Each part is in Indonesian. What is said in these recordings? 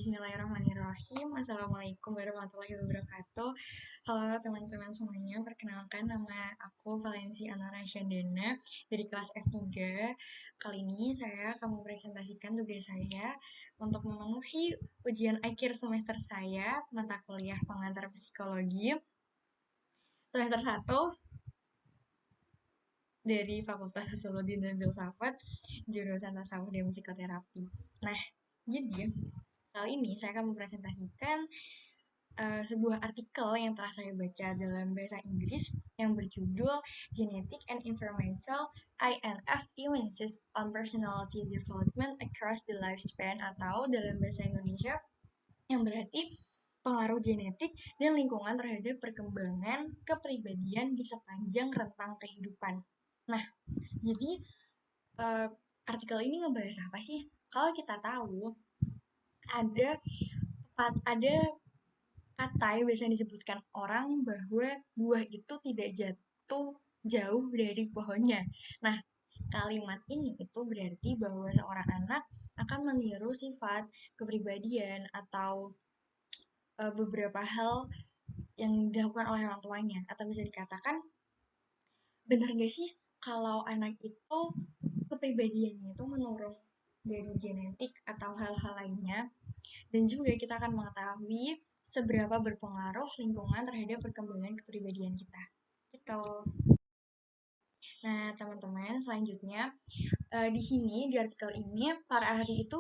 Bismillahirrahmanirrahim. Assalamualaikum warahmatullahi wabarakatuh. Halo teman-teman semuanya, perkenalkan nama aku Valensi Anara Syandana dari kelas F3. Kali ini saya akan mempresentasikan tugas saya untuk memenuhi ujian akhir semester saya, mata kuliah pengantar psikologi, semester 1 dari Fakultas Sosiologi dan Filsafat, jurusan Tasawuf dan Psikoterapi. Nah, jadi kali ini saya akan mempresentasikan sebuah artikel yang telah saya baca dalam bahasa Inggris yang berjudul Genetic and Environmental INF Influences on Personality Development Across the Lifespan, atau dalam bahasa Indonesia yang berarti pengaruh genetik dan lingkungan terhadap perkembangan kepribadian di sepanjang rentang kehidupan. Nah, jadi uh, artikel ini ngebahas apa sih? Kalau kita tahu ada ada kata yang biasanya disebutkan orang bahwa buah itu tidak jatuh jauh dari pohonnya. Nah, kalimat ini itu berarti bahwa seorang anak akan meniru sifat, kepribadian, atau beberapa hal yang dilakukan oleh orang tuanya. Atau bisa dikatakan, benar gak sih kalau anak itu kepribadiannya itu menurun dari genetik atau hal-hal lainnya? Dan juga kita akan mengetahui seberapa berpengaruh lingkungan terhadap perkembangan kepribadian kita. Gitu. Nah, teman-teman, selanjutnya di sini di artikel ini para ahli itu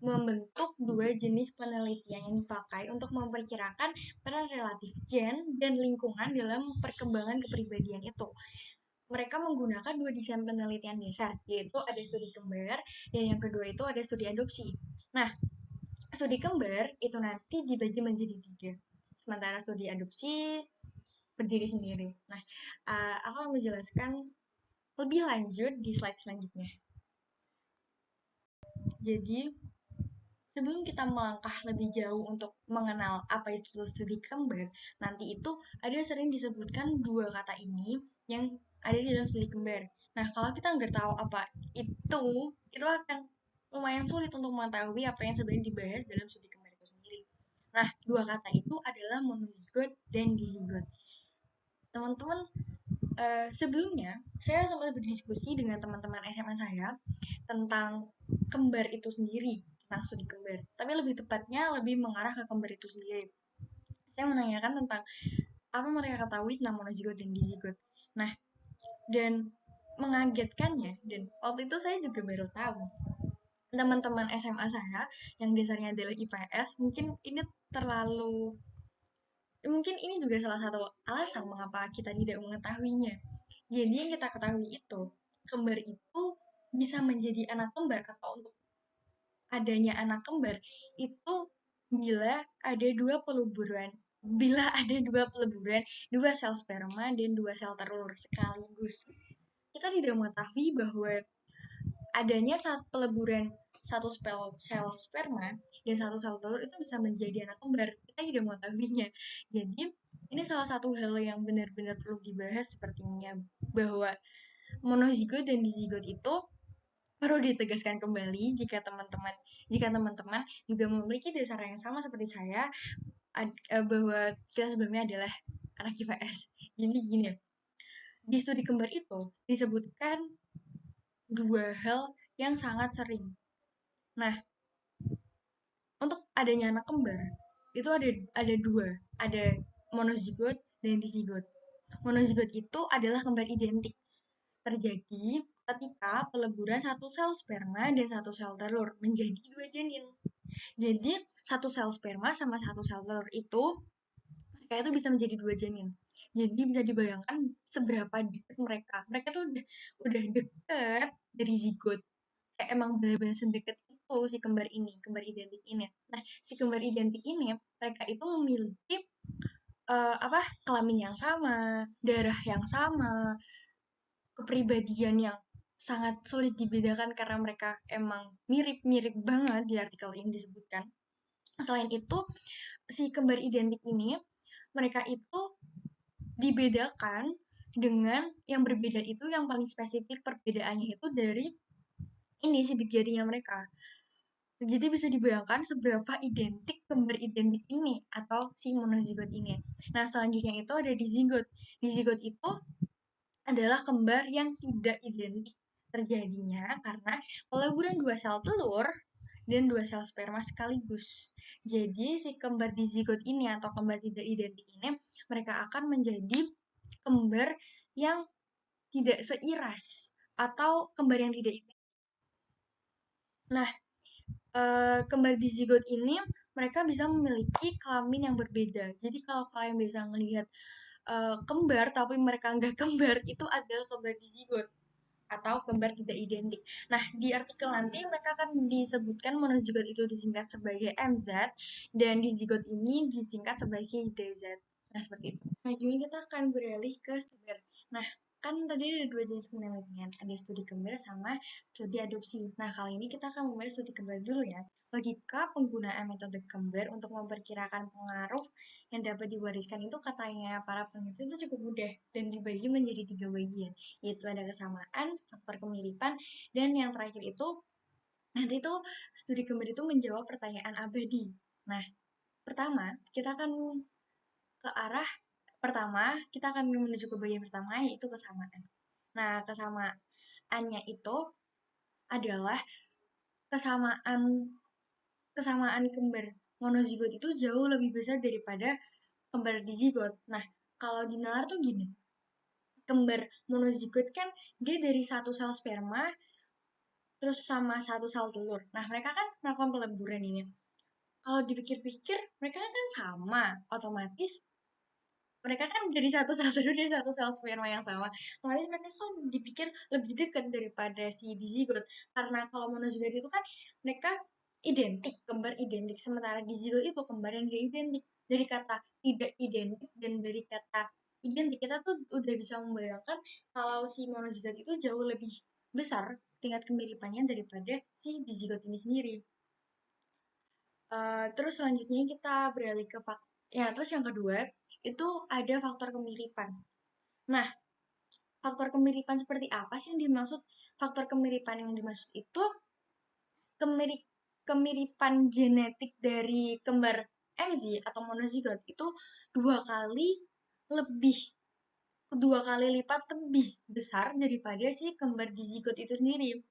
membentuk dua jenis penelitian yang dipakai untuk memperkirakan peran relatif gen dan lingkungan dalam perkembangan kepribadian itu. Mereka menggunakan dua desain penelitian dasar, yaitu ada studi kembar dan yang kedua itu ada studi adopsi. Nah, studi kembar itu nanti dibagi menjadi 3, sementara studi adopsi berdiri sendiri. Nah, aku akan menjelaskan lebih lanjut di slide selanjutnya. Jadi, sebelum kita melangkah lebih jauh untuk mengenal apa itu studi kembar, nanti itu ada sering disebutkan dua kata ini yang ada di dalam studi kembar. Nah, kalau kita nggak tahu apa itu akan lumayan sulit untuk mengetahui apa yang sebenarnya dibahas dalam studi kembar itu sendiri. Nah, dua kata itu adalah monozigot dan dizigot. Teman-teman, sebelumnya saya sempat berdiskusi dengan teman-teman SMA saya tentang kembar itu sendiri, tentang studi kembar. Tapi lebih tepatnya lebih mengarah ke kembar itu sendiri. Saya menanyakan tentang apa mereka ketahui tentang monozigot dan dizigot. Nah, dan mengagetkannya, dan waktu itu saya juga baru tahu, teman-teman SMA saya yang dasarnya adalah IPS, mungkin ini juga salah satu alasan mengapa kita tidak mengetahuinya. Jadi yang kita ketahui itu, kembar itu bisa menjadi anak kembar, atau untuk adanya anak kembar itu bila ada dua peleburan, dua sel sperma dan dua sel telur sekaligus. Kita tidak mengetahui bahwa adanya saat peleburan satu sel sperma dan satu sel telur itu bisa menjadi anak kembar. Kita tidak mengetahuinya. Jadi ini salah satu hal yang benar-benar perlu dibahas sepertinya, bahwa monozigot dan dizigot itu perlu ditegaskan kembali jika teman-teman juga memiliki dasar yang sama seperti saya, bahwa kita sebelumnya adalah anak IPS. Jadi gini, di studi kembar itu disebutkan dua hal yang sangat sering. Nah, untuk adanya anak kembar itu ada dua, ada monozigot dan dizigot. Monozigot itu adalah kembar identik, terjadi ketika peleburan satu sel sperma dan satu sel telur menjadi dua janin. Jadi satu sel sperma sama satu sel telur itu mereka itu bisa menjadi dua janin. Jadi bisa dibayangkan seberapa dekat mereka. Mereka tuh udah deket dari zigot. Kayak emang benar-benar sedekat itu si kembar identik ini. Nah, si kembar identik ini mereka itu memiliki kelamin yang sama, darah yang sama, kepribadian yang sangat sulit dibedakan karena mereka emang mirip-mirip banget, di artikel ini disebutkan. Selain itu, si kembar identik ini mereka itu dibedakan dengan yang berbeda itu, yang paling spesifik perbedaannya itu dari ini sidik jarinya mereka. Jadi bisa dibayangkan seberapa identik kembar identik ini atau si monozigot ini. Nah, selanjutnya itu ada dizigot. Dizigot itu adalah kembar yang tidak identik, terjadinya karena peleburan dua sel telur dan dua sel sperma sekaligus. Jadi si kembar dizigot ini atau kembar tidak identik ini mereka akan menjadi kembar yang tidak seiras atau kembar yang tidak identik. Nah, kembar dizigot ini mereka bisa memiliki kelamin yang berbeda. Jadi kalau kalian bisa melihat kembar tapi mereka nggak kembar, itu adalah kembar dizigot atau kembar tidak identik. Nah, di artikel nanti mereka akan disebutkan monozigot itu disingkat sebagai MZ dan dizigot ini disingkat sebagai DZ. Nah, seperti itu. Nah, kini kita akan beralih ke kembar. Nah, kan tadi ada dua jenis penelitian, ada studi kembar sama studi adopsi. Nah, kali ini kita akan membahas studi kembar dulu ya. Logika penggunaan metode kembar untuk memperkirakan pengaruh yang dapat diwariskan itu katanya para peneliti itu cukup mudah dan dibagi menjadi tiga bagian, yaitu ada kesamaan, faktor kemiripan, dan yang terakhir itu nanti tuh studi kembar itu menjawab pertanyaan abadi. Nah, pertama kita akan ke arah pertama, kita akan menuju ke bagian pertama yaitu kesamaan. Nah, kesamaannya itu adalah kesamaan kesamaan kembar monozigot itu jauh lebih besar daripada kembar dizigot. Nah, kalau di nalar tuh gini, kembar monozigot kan dia dari satu sel sperma terus sama satu sel telur. Nah, mereka kan melakukan peleburan ini. Kalau dipikir-pikir, mereka kan sama, otomatis mereka kan dari satu sel telur dan satu sel sperma yang sama. Otomatis mereka kan dipikir lebih dekat daripada si dizigot. Karena kalau monozigot itu kan mereka identik, kembar identik. Sementara dizigot itu kembar yang tidak identik. Dari kata tidak identik dan dari kata identik, kita tuh udah bisa membayangkan kalau si monozigot itu jauh lebih besar tingkat kemiripannya daripada si dizigot ini sendiri. Terus selanjutnya kita beralih ke ya, terus yang kedua itu ada faktor kemiripan. Nah, faktor kemiripan seperti apa sih yang dimaksud? Faktor kemiripan yang dimaksud itu kemiri kemiripan genetik dari kembar MZ atau monozigot itu dua kali lebih dua kali lipat lebih besar daripada si kembar dizigot itu sendiri.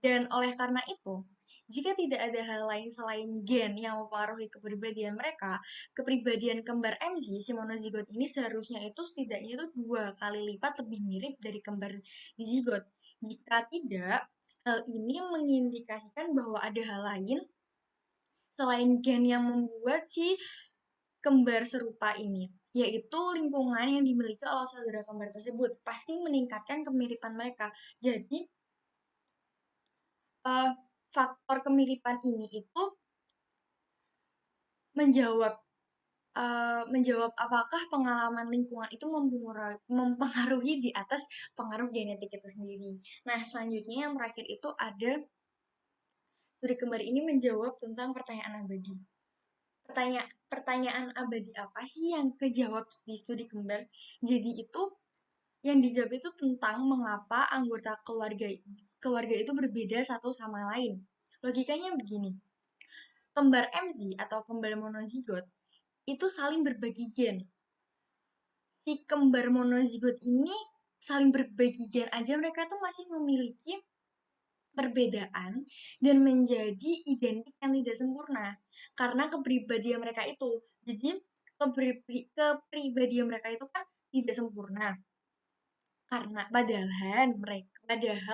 Dan oleh karena itu, jika tidak ada hal lain selain gen yang mempengaruhi kepribadian mereka, kepribadian kembar MZ, si monozigot ini seharusnya itu setidaknya itu dua kali lipat lebih mirip dari kembar dizigot. Jika tidak, hal ini mengindikasikan bahwa ada hal lain selain gen yang membuat si kembar serupa ini, yaitu lingkungan yang dimiliki oleh saudara kembar tersebut pasti meningkatkan kemiripan mereka. Jadi, uh, faktor kemiripan ini itu menjawab menjawab apakah pengalaman lingkungan itu mempengaruhi di atas pengaruh genetik itu sendiri. Nah, selanjutnya yang terakhir itu ada studi kembar ini menjawab tentang pertanyaan abadi. Pertanyaan abadi apa sih yang kejawab di studi kembar? Jadi itu yang dijawab itu tentang mengapa anggota keluarga itu berbeda satu sama lain. Logikanya begini, kembar MZ atau kembar monozigot itu saling berbagi gen. Si kembar monozigot ini saling berbagi gen aja mereka tuh masih memiliki perbedaan dan menjadi identik yang tidak sempurna karena kepribadian mereka itu. Jadi kepribadian mereka itu kan tidak sempurna karena padahal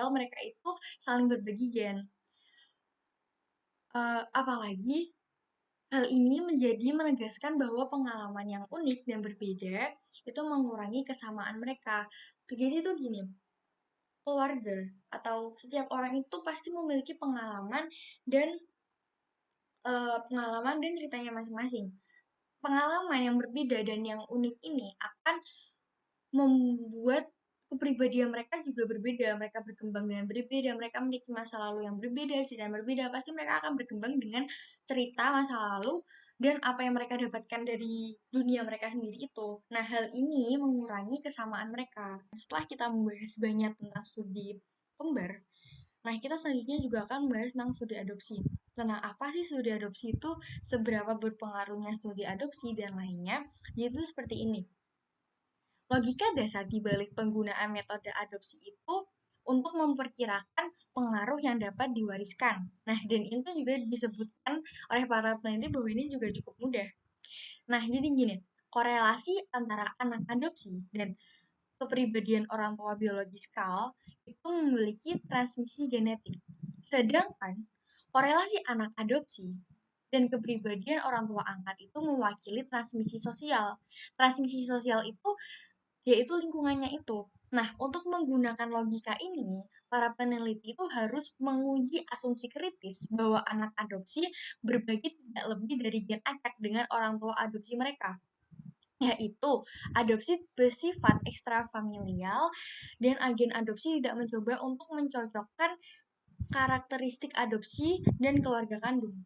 mereka itu saling berbagi gen. Apalagi hal ini menjadi menegaskan bahwa pengalaman yang unik dan berbeda itu mengurangi kesamaan mereka. Jadi itu gini, keluarga atau setiap orang itu pasti memiliki pengalaman dan ceritanya masing-masing. Pengalaman yang berbeda dan yang unik ini akan membuat kepribadian mereka juga berbeda. Mereka berkembang dengan berbeda, mereka memiliki masa lalu yang berbeda, cerita yang berbeda. Pasti mereka akan berkembang dengan cerita masa lalu dan apa yang mereka dapatkan dari dunia mereka sendiri itu. Nah, hal ini mengurangi kesamaan mereka. Setelah kita membahas banyak tentang studi kembar, nah kita selanjutnya juga akan membahas tentang studi adopsi. tentang apa sih studi adopsi itu, seberapa berpengaruhnya studi adopsi, dan lainnya, yaitu seperti ini. Logika dasar di balik penggunaan metode adopsi itu untuk memperkirakan pengaruh yang dapat diwariskan. Nah, dan itu juga disebutkan oleh para peneliti bahwa ini juga cukup mudah. Nah, jadi gini, korelasi antara anak adopsi dan kepribadian orang tua biologiskal itu memiliki transmisi genetik. Sedangkan korelasi anak adopsi dan kepribadian orang tua angkat itu mewakili transmisi sosial. Transmisi sosial itu yaitu lingkungannya itu. Nah, untuk menggunakan logika ini, para peneliti itu harus menguji asumsi kritis bahwa anak adopsi berbagi tidak lebih dari gen acak dengan orang tua adopsi mereka, yaitu adopsi bersifat ekstrafamilial dan agen adopsi tidak mencoba untuk mencocokkan karakteristik adopsi dan keluarga kandung.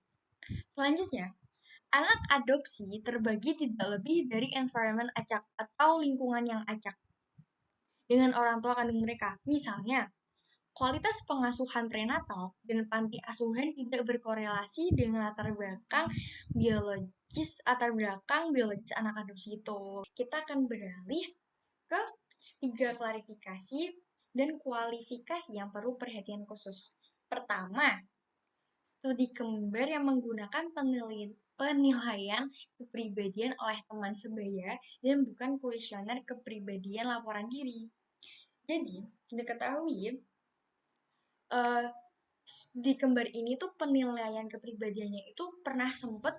Selanjutnya, anak adopsi terbagi tidak lebih dari environment acak atau lingkungan yang acak dengan orang tua kandung mereka. Misalnya, kualitas pengasuhan prenatal dan panti asuhan tidak berkorelasi dengan latar belakang biologis anak adopsi itu. Kita akan beralih ke 3 klarifikasi dan kualifikasi yang perlu perhatian khusus. Pertama, studi kembar yang menggunakan penilaian kepribadian oleh teman sebaya dan bukan kuesioner kepribadian laporan diri. Jadi, diketahui eh, di kembar ini tuh penilaian kepribadiannya itu pernah sempet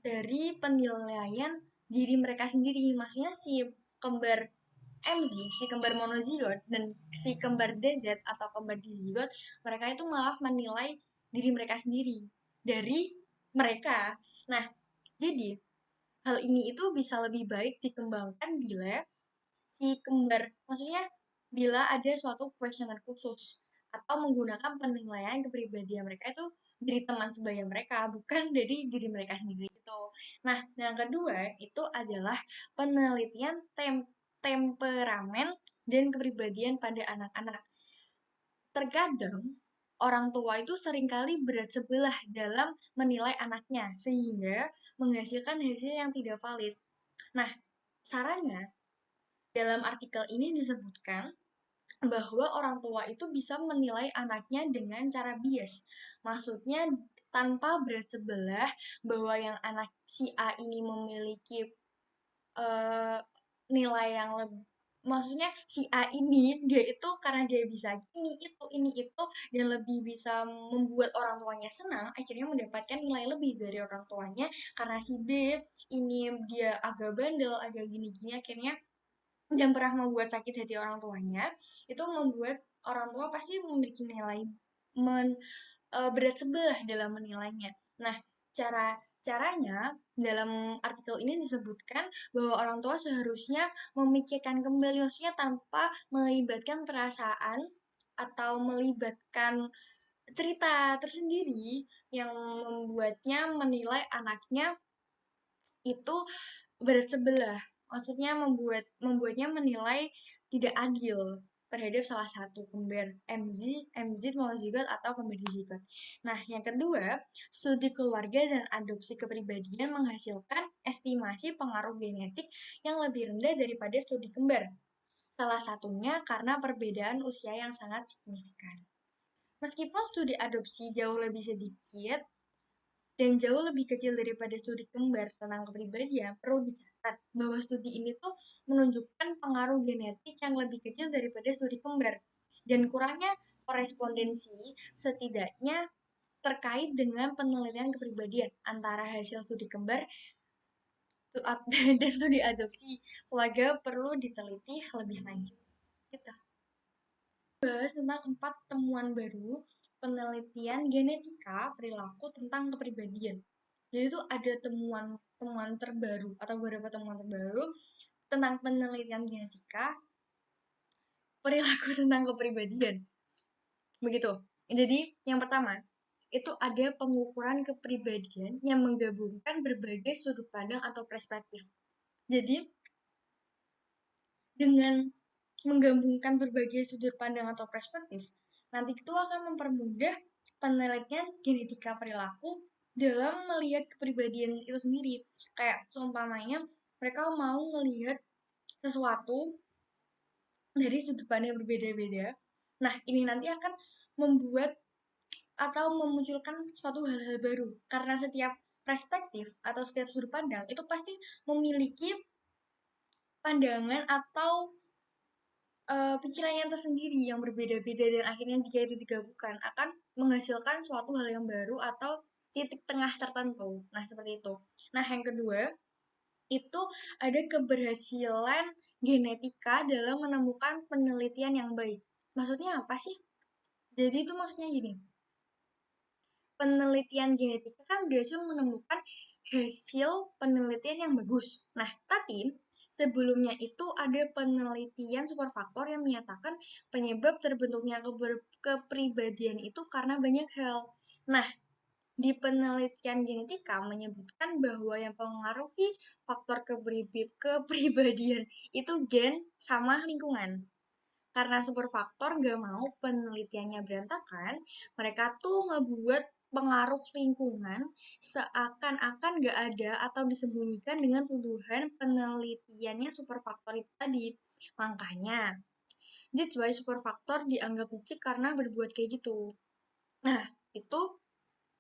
dari penilaian diri mereka sendiri. Maksudnya si kembar MZ, si kembar monozigot, dan si kembar DZ atau kembar dizigot, mereka itu malah menilai diri mereka sendiri dari mereka. Nah, jadi hal ini itu bisa lebih baik dikembangkan bila si kembar, maksudnya bila ada suatu kuesioner khusus atau menggunakan penilaian kepribadian mereka itu dari teman sebaya mereka, bukan dari diri mereka sendiri itu. Nah, yang kedua itu adalah penelitian temperamen dan kepribadian pada anak-anak. Terkadang orang tua itu seringkali berat sebelah dalam menilai anaknya sehingga menghasilkan hasil yang tidak valid. Nah, sarannya dalam artikel ini disebutkan bahwa orang tua itu bisa menilai anaknya dengan cara bias. Maksudnya tanpa berat sebelah bahwa yang anak si A ini memiliki eh, nilai yang lebih, maksudnya si A ini dia itu karena dia bisa ini itu dan lebih bisa membuat orang tuanya senang, akhirnya mendapatkan nilai lebih dari orang tuanya. Karena si B ini dia agak bandel, agak gini-gini, akhirnya dan pernah membuat sakit hati orang tuanya, itu membuat orang tua pasti memiliki nilai berat sebelah dalam menilainya. Nah, caranya dalam artikel ini disebutkan bahwa orang tua seharusnya memikirkan kembali, maksudnya tanpa melibatkan perasaan atau melibatkan cerita tersendiri yang membuatnya menilai anaknya itu berat sebelah. Maksudnya membuatnya menilai tidak adil terhadap salah satu kembar MZ monozigot atau kembar dizigot. Nah, yang kedua, studi keluarga dan adopsi kepribadian menghasilkan estimasi pengaruh genetik yang lebih rendah daripada studi kembar. Salah satunya karena perbedaan usia yang sangat signifikan. Meskipun studi adopsi jauh lebih sedikit, dan jauh lebih kecil daripada studi kembar tentang kepribadian, perlu dicatat bahwa studi ini tuh menunjukkan pengaruh genetik yang lebih kecil daripada studi kembar dan kurangnya korespondensi setidaknya terkait dengan penelitian kepribadian antara hasil studi kembar dan studi adopsi keluarga perlu diteliti lebih lanjut. Kita bahas tentang 4 temuan baru penelitian genetika perilaku tentang kepribadian. Jadi itu ada temuan terbaru atau beberapa temuan terbaru tentang penelitian genetika perilaku tentang kepribadian. Begitu. Jadi yang pertama, itu ada pengukuran kepribadian yang menggabungkan berbagai sudut pandang atau perspektif. Jadi dengan menggabungkan berbagai sudut pandang atau perspektif, nanti itu akan mempermudah penelitian genetika perilaku dalam melihat kepribadian itu sendiri. Kayak seumpamanya mereka mau melihat sesuatu dari sudut pandang yang berbeda-beda. Nah, ini nanti akan membuat atau memunculkan suatu hal-hal baru. Karena setiap perspektif atau setiap sudut pandang itu pasti memiliki pandangan atau pikiran yang tersendiri yang berbeda-beda, dan akhirnya jika itu digabungkan akan menghasilkan suatu hal yang baru atau titik tengah tertentu. Nah, seperti itu. Nah, yang kedua, itu ada keberhasilan genetika dalam menemukan penelitian yang baik. Maksudnya apa sih? Jadi itu maksudnya gini, penelitian genetika kan berhasil menemukan hasil penelitian yang bagus. Nah, tapi sebelumnya itu ada penelitian superfaktor yang menyatakan penyebab terbentuknya kepribadian itu karena banyak hal. Nah, di penelitian genetika menyebutkan bahwa yang mempengaruhi faktor kepribadian itu gen sama lingkungan. Karena superfaktor nggak mau penelitiannya berantakan, mereka tuh ngebuat pengaruh lingkungan seakan-akan nggak ada atau disembunyikan dengan tuduhan penelitiannya superfaktor itu tadi. Makanya, that's why superfaktor dianggap licik karena berbuat kayak gitu. Nah, itu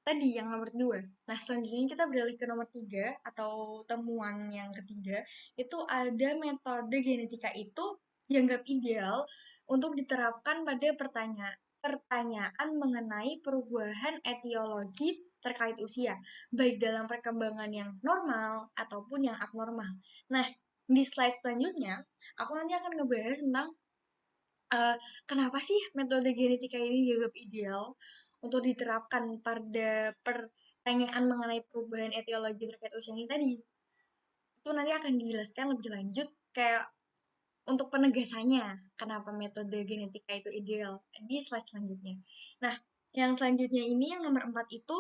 tadi yang nomor dua. Nah, selanjutnya kita beralih ke nomor tiga atau temuan yang ketiga. Itu ada metode genetika itu dianggap ideal untuk diterapkan pada pertanyaan mengenai perubahan etiologi terkait usia, baik dalam perkembangan yang normal ataupun yang abnormal. Nah, di slide selanjutnya, aku nanti akan ngebahas tentang eh, kenapa sih metode genetika ini dianggap ideal untuk diterapkan pada pertanyaan mengenai perubahan etiologi terkait usia ini tadi. Itu nanti akan dijelaskan lebih lanjut kayak untuk penegasannya, kenapa metode genetika itu ideal di slide selanjutnya. Nah, yang selanjutnya ini yang nomor 4 itu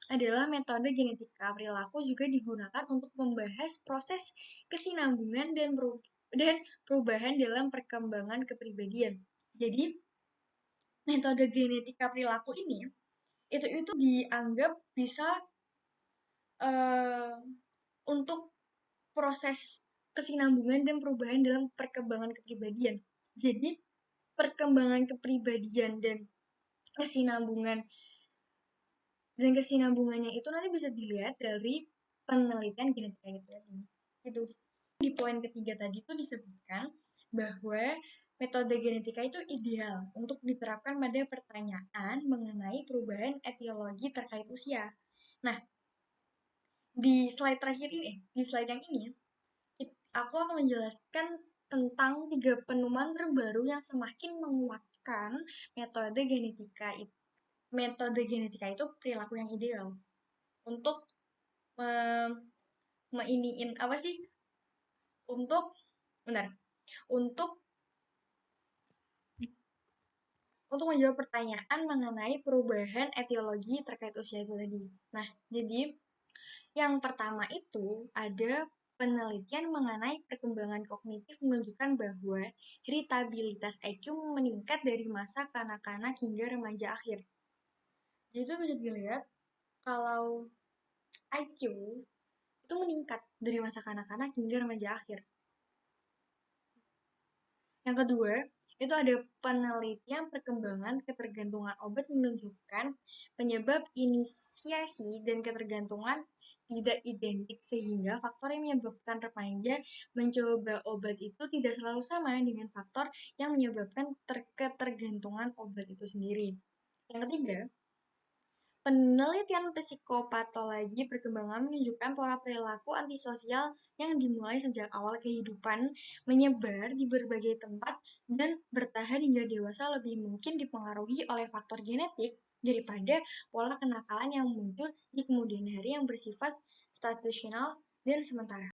adalah metode genetika perilaku juga digunakan untuk membahas proses kesinambungan dan perubahan dalam perkembangan kepribadian. Jadi, metode genetika perilaku ini itu dianggap bisa eh, untuk proses kesinambungan dan perubahan dalam perkembangan kepribadian. Jadi, perkembangan kepribadian kesinambungan kesinambungannya itu nanti bisa dilihat dari penelitian genetika itu tadi. Itu di poin ketiga tadi itu disebutkan bahwa metode genetika itu ideal untuk diterapkan pada pertanyaan mengenai perubahan etiologi terkait usia. Nah, di slide terakhir ini, di slide yang ini, aku akan menjelaskan tentang 3 penemuan terbaru yang semakin menguatkan metode genetika itu. Metode genetika itu perilaku yang ideal untuk meiniin apa sih? Untuk benar, untuk untuk menjawab pertanyaan mengenai perubahan etiologi terkait usia itu tadi. Nah, jadi yang pertama itu ada penelitian mengenai perkembangan kognitif menunjukkan bahwa iritabilitas IQ meningkat dari masa kanak-kanak hingga remaja akhir. Jadi itu bisa dilihat kalau IQ itu meningkat dari masa kanak-kanak hingga remaja akhir. Yang kedua, itu ada penelitian perkembangan ketergantungan obat menunjukkan penyebab inisiasi dan ketergantungan tidak identik sehingga faktor yang menyebabkan remaja mencoba obat itu tidak selalu sama dengan faktor yang menyebabkan ketergantungan obat itu sendiri. Yang ketiga, penelitian psikopatologi perkembangan menunjukkan pola perilaku antisosial yang dimulai sejak awal kehidupan, menyebar di berbagai tempat, dan bertahan hingga dewasa lebih mungkin dipengaruhi oleh faktor genetik daripada pola kenakalan yang muncul di kemudian hari yang bersifat situasional dan sementara.